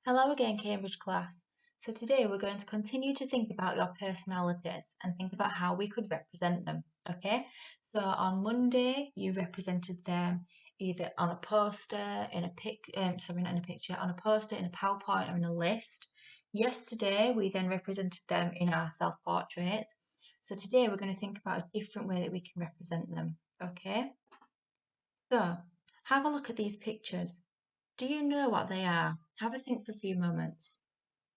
Hello again, Cambridge class. So today we're going to continue to think about your personalities and think about how we could represent them. Okay, so on Monday you represented them either on a poster, in a not in a picture, on a poster, in a PowerPoint, or in a list. Yesterday we then represented them in our self-portraits. So today we're going to think about a different way that we can represent them. Okay, so have a look at these pictures. Do you know what they are? Have a think for a few moments.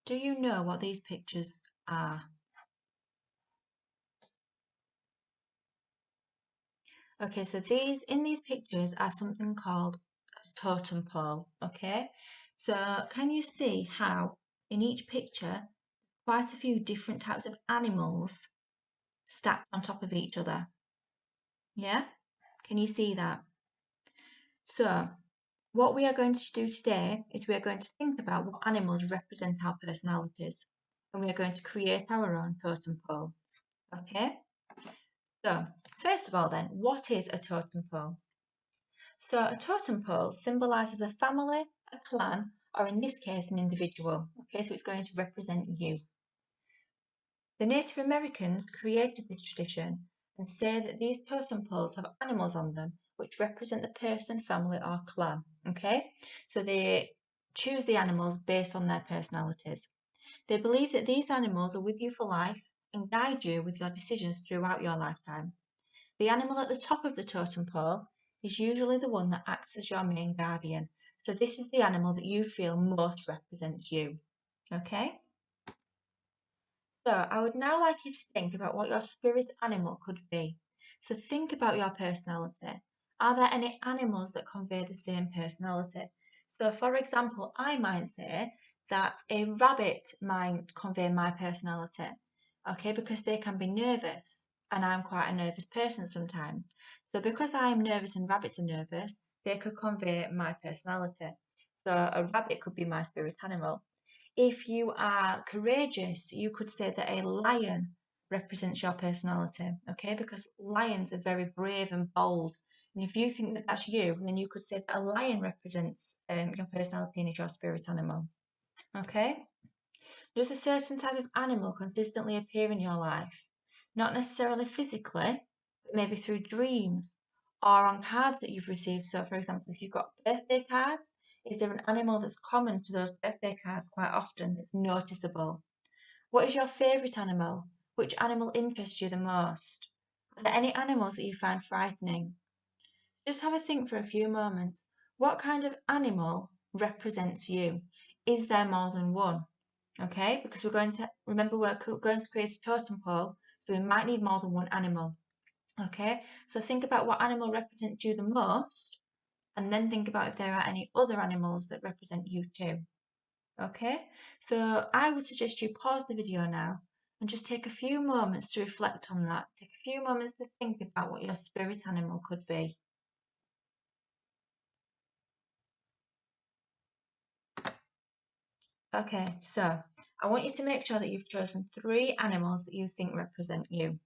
Do you know what these pictures are? Okay, so in these pictures are something called a totem pole, okay? So can you see how in each picture quite a few different types of animals stacked on top of each other? Yeah? Can you see that? So what we are going to do today is we are going to think about what animals represent our personalities, and we are going to create our own totem pole, okay? So, first of all then, what is a totem pole? So a totem pole symbolises a family, a clan, or in this case, an individual. Okay, so it's going to represent you. The Native Americans created this tradition and say that these totem poles have animals on them which represent the person, family, or clan. Okay, so they choose the animals based on their personalities. They believe that these animals are with you for life and guide you with your decisions throughout your lifetime. The animal at the top of the totem pole is usually the one that acts as your main guardian. So this is the animal that you feel most represents you. Okay? So I would now like you to think about what your spirit animal could be. So think about your personality. Are there any animals that convey the same personality? So for example, I might say that a rabbit might convey my personality, okay, because they can be nervous and I'm quite a nervous person sometimes. So because I am nervous and rabbits are nervous, they could convey my personality. So a rabbit could be my spirit animal. If you are courageous, you could say that a lion represents your personality, okay? Because lions are very brave and bold. And if you think that that's you, then you could say that a lion represents your personality and is your spirit animal, okay? Does a certain type of animal consistently appear in your life? Not necessarily physically, but maybe through dreams or on cards that you've received. So, for example, if you've got birthday cards, is there an animal that's common to those birthday cards quite often that's noticeable? What is your favourite animal? Which animal interests you the most? Are there any animals that you find frightening? Just have a think for a few moments. What kind of animal represents you? Is there more than one? Okay, because we're going to remember we're going to create a totem pole, so we might need more than one animal. Okay, so think about what animal represents you the most, and then think about if there are any other animals that represent you too. Okay, so I would suggest you pause the video now and just take a few moments to reflect on that. Take a few moments to think about what your spirit animal could be. Okay, so I want you to make sure that you've chosen 3 animals that you think represent you.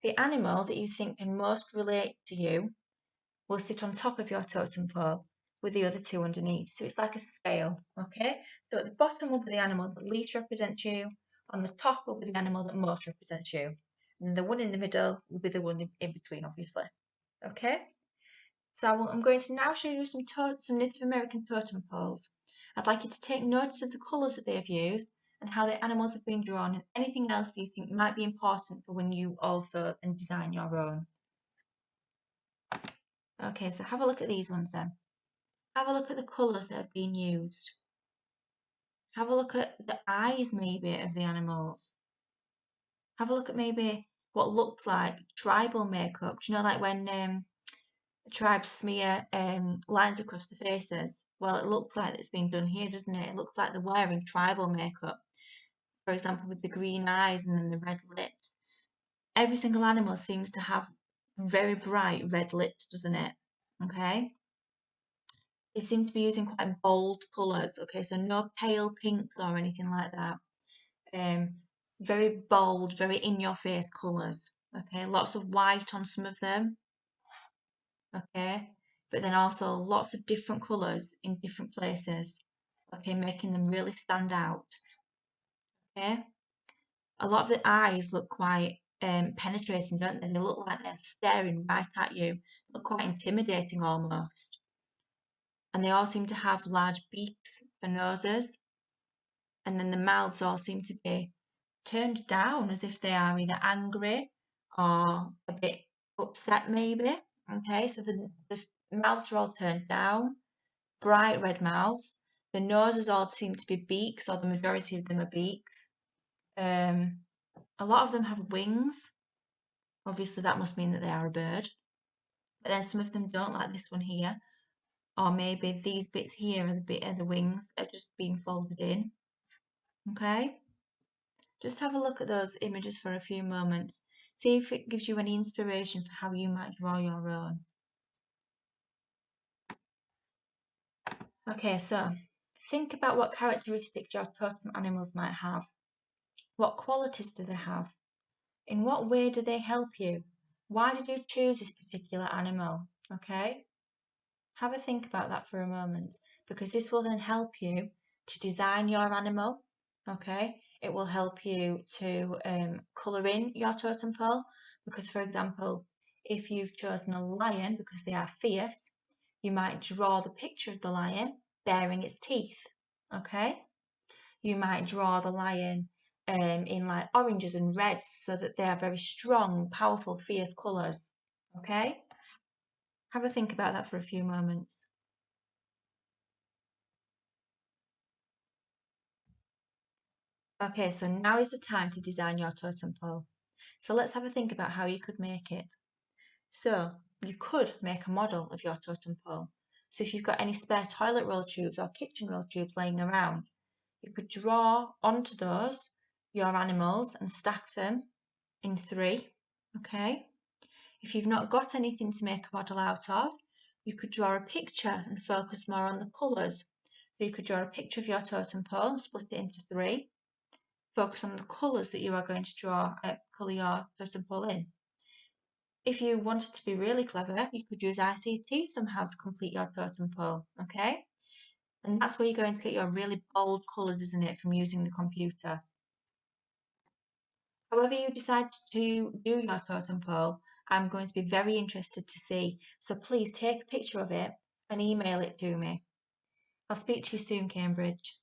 The animal that you think can most relate to you will sit on top of your totem pole with the other 2 underneath. So it's like a scale, okay? So at the bottom will be the animal that least represents you, on the top will be the animal that most represents you, and the one in the middle will be the one in between, obviously. Okay? So I'm going to now show you some Native American totem poles. I'd like you to take notice of the colours that they have used and how the animals have been drawn and anything else you think might be important for when you also and design your own. Okay, so have a look at these ones then. Have a look at the colours that have been used. Have a look at the eyes maybe of the animals. Have a look at maybe what looks like tribal makeup. Do you know like when tribes smear lines across the faces? Well, it looks like it's been done here, doesn't it? It looks like they're wearing tribal makeup. For example, with the green eyes and then the red lips. Every single animal seems to have very bright red lips, doesn't it? Okay. They seem to be using quite bold colours, okay, so no pale pinks or anything like that. Very bold, very in your face colours, okay, lots of white on some of them, okay, but then also lots of different colours in different places. okay, making them really stand out. Okay, a lot of the eyes look quite penetrating, don't they? They look like they're staring right at you. They look quite intimidating almost. And they all seem to have large beaks for noses, and then the mouths all seem to be turned down as if they are either angry or a bit upset, maybe. Okay, so the mouths are all turned down, bright red mouths. The noses all seem to be beaks, or the majority of them are beaks. A lot of them have wings. Obviously, that must mean that they are a bird. But then some of them don't, like this one here. Or maybe these bits here are the bit of the wings are just being folded in. Okay? Just have a look at those images for a few moments. See if it gives you any inspiration for how you might draw your own. Okay, so think about what characteristics your totem animals might have. What qualities do they have? In what way do they help you? Why did you choose this particular animal? Okay? Have a think about that for a moment, because this will then help you to design your animal. Okay? It will help you to colour in your totem pole, because, for example, if you've chosen a lion because they are fierce, you might draw the picture of the lion baring its teeth. Okay? You might draw the lion in like oranges and reds so that they are very strong, powerful, fierce colours. Okay? Have a think about that for a few moments. Okay, so now is the time to design your totem pole. So let's have a think about how you could make it. So you could make a model of your totem pole. So if you've got any spare toilet roll tubes or kitchen roll tubes laying around, you could draw onto those your animals and stack them in three. Okay. If you've not got anything to make a model out of, you could draw a picture and focus more on the colours. So you could draw a picture of your totem pole and split it into three. Focus on the colours that you are going to colour your totem pole in. If you wanted to be really clever, you could use ICT somehow to complete your totem pole, okay? And that's where you're going to get your really bold colours, isn't it, from using the computer. However you decide to do your totem pole, I'm going to be very interested to see. So please take a picture of it and email it to me. I'll speak to you soon, Cambridge.